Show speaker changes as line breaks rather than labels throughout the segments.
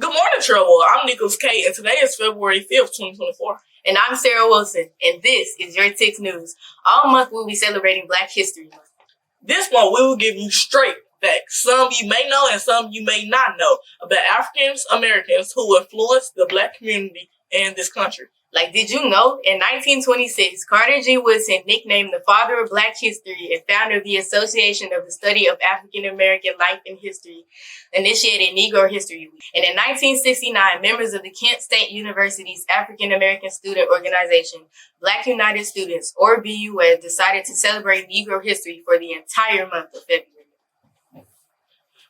Good morning, Trevor. I'm Nicholas K, and today is February 5th, 2024.
And I'm Sarah Wilson, and this is your TICS News. All month we'll be celebrating Black History Month.
This month we will give you straight facts, some you may know and some you may not know, about African Americans who influenced the Black community and this country.
Like, did you know, in 1926, Carter G. Woodson, nicknamed the father of Black history and founder of the Association of the Study of African American Life and History, initiated Negro History Week. And in 1969, members of the Kent State University's African American Student Organization, Black United Students, or BUS, decided to celebrate Negro history for the entire month of February.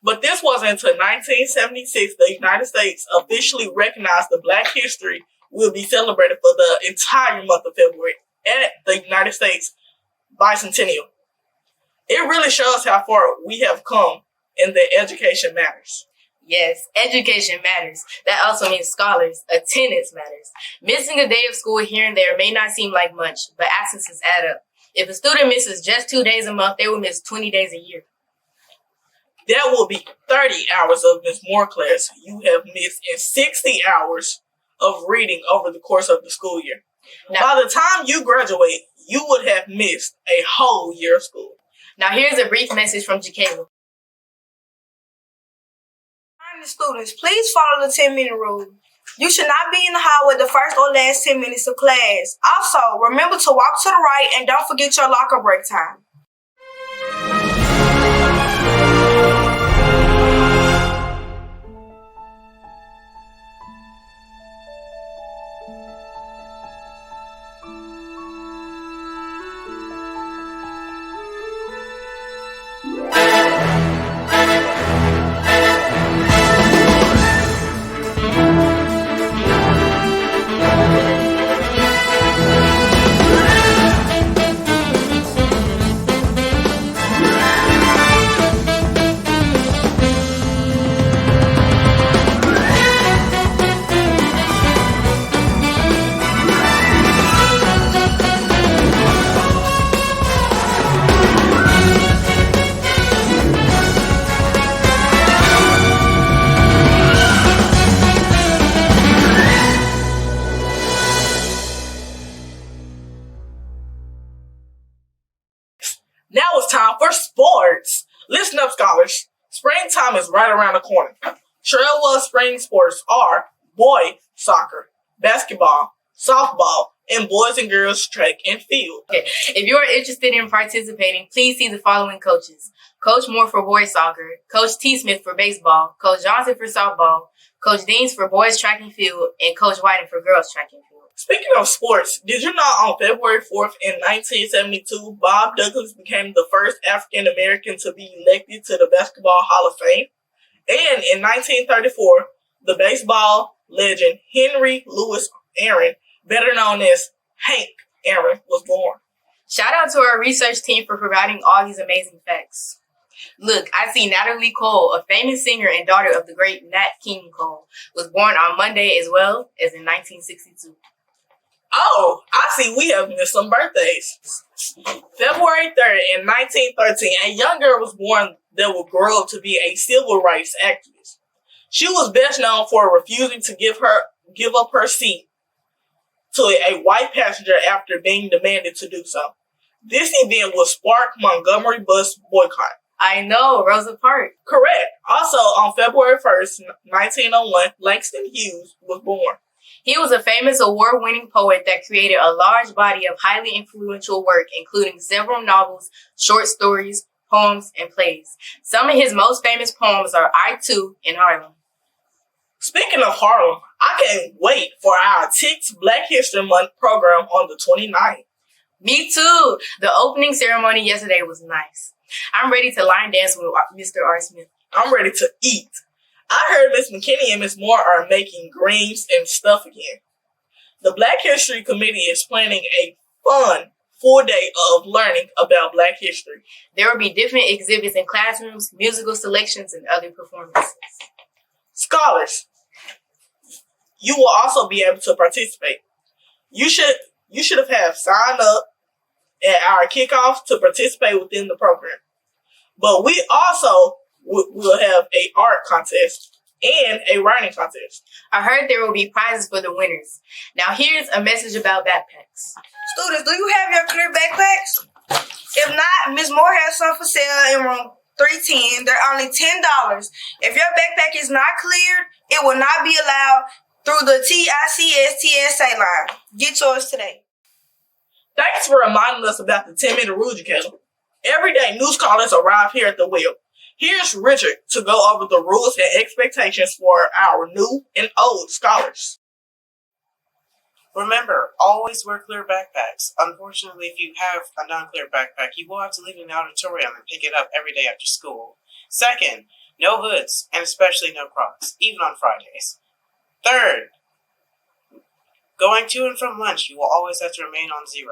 But this wasn't until 1976 the United States officially recognized the Black history will be celebrated for the entire month of February at the United States Bicentennial. It really shows how far we have come in that education matters.
Yes, education matters. That also means scholars. Attendance matters. Missing a day of school here and there may not seem like much, but absences add up. If a student misses just 2 days a month, they will miss 20 days a year.
That will be 30 hours of Miss Moore class you have missed and 60 hours of reading over the course of the school year. Now, by the time you graduate, you would have missed a whole year of school.
Now here's a brief message from Jaquela.
Students, please follow the 10-minute rule. You should not be in the hallway the first or last 10 minutes of class. Also, remember to walk to the right and don't forget your locker break time.
Now it's time for sports. Listen up, scholars. Springtime is right around the corner. Trailwell spring sports are boy soccer, basketball, softball, and boys and girls track and field.
Okay. If you are interested in participating, please see the following coaches. Coach Moore for boys soccer, Coach T. Smith for baseball, Coach Johnson for softball, Coach Deans for boys track and field, and Coach Whiting for girls track and field.
Speaking of sports, did you know on February 4th in 1972, Bob Douglas became the first African American to be elected to the Basketball Hall of Fame? And in 1934, the baseball legend Henry Louis Aaron, better known as Hank Aaron, was born.
Shout out to our research team for providing all these amazing facts. Look, I see Natalie Cole, a famous singer and daughter of the great Nat King Cole, was born on Monday as well as in 1962.
Oh, I see we have missed some birthdays. February 3rd in 1913, a young girl was born that would grow up to be a civil rights activist. She was best known for refusing to give up her seat to a white passenger after being demanded to do so. This event would spark Montgomery bus boycott.
I know, Rosa Parks.
Correct. Also, on February 1st, 1901, Langston Hughes was born.
He was a famous award-winning poet that created a large body of highly influential work, including several novels, short stories, poems, and plays. Some of his most famous poems are I Too in Harlem.
Speaking of Harlem, I can't wait for our TICS Black History Month program on the 29th.
Me too! The opening ceremony yesterday was nice. I'm ready to line dance with Mr. R. Smith.
I'm ready to eat. I heard Miss McKinney and Miss Moore are making greens and stuff again. The Black History Committee is planning a fun full day of learning about Black history.
There will be different exhibits in classrooms, musical selections, and other performances.
Scholars, you will also be able to participate. You should have signed up at our kickoff to participate within the program. But we also will have a art contest and a writing contest.
I heard there will be prizes for the winners. Now here's a message about backpacks.
Students, do you have your clear backpacks? If not, Ms. Moore has some for sale in room 310. They're only $10. If your backpack is not cleared, it will not be allowed through the TICS TSA line. Get yours today.
Thanks for reminding us about the 10-minute rule, Jaquetta. Every day, new scholars arrive here at the well. Here's Richard to go over the rules and expectations for our new and old scholars.
Remember, always wear clear backpacks. Unfortunately, if you have a non-clear backpack, you will have to leave it in the auditorium and pick it up every day after school. Second, no hoods, and especially no Crocs, even on Fridays. Third, going to and from lunch, you will always have to remain on 0.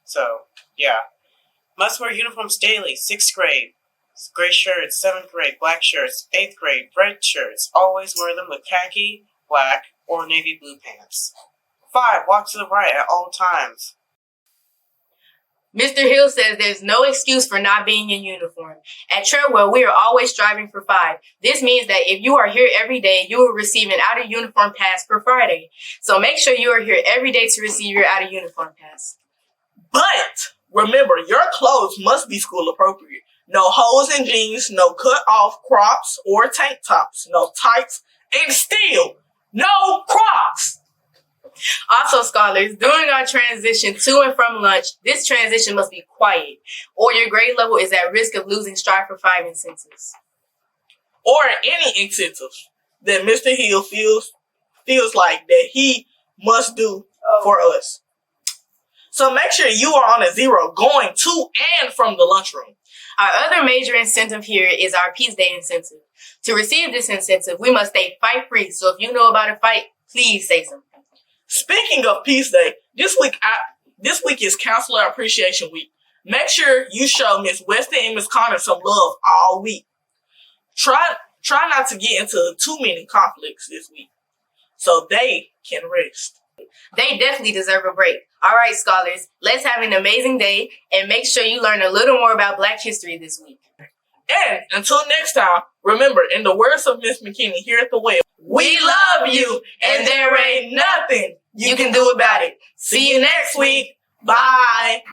So, yeah. Must wear uniforms daily, 6th grade. Gray shirts, 7th grade, black shirts, 8th grade, red shirts. Always wear them with khaki, black, or navy blue pants. 5, walk to the right at all times.
Mr. Hill says there's no excuse for not being in uniform. At Treadwell, we are always striving for 5. This means that if you are here every day, you will receive an out-of-uniform pass per Friday. So make sure you are here every day to receive your out-of-uniform pass.
But remember, your clothes must be school appropriate. No holes in jeans, no cut-off crops or tank tops, no tights, and still, no Crocs!
Also, scholars, during our transition to and from lunch, this transition must be quiet, or your grade level is at risk of losing Strive for 5 incentives.
Or any incentives that Mr. Hill feels like that he must do for us. So make sure you are on a 0 going to and from the lunchroom.
Our other major incentive here is our Peace Day incentive. To receive this incentive, we must stay fight-free, so if you know about a fight, please say something.
Speaking of Peace Day, this week is Counselor Appreciation Week. Make sure you show Miss Weston and Miss Connor some love all week. Try not to get into too many conflicts this week so they can rest.
They definitely deserve a break. All right, scholars, let's have an amazing day and make sure you learn a little more about Black history this week.
And until next time, remember, in the words of Miss McKinney here at the well, we love you and there ain't nothing you can do about it. See you next week. Bye.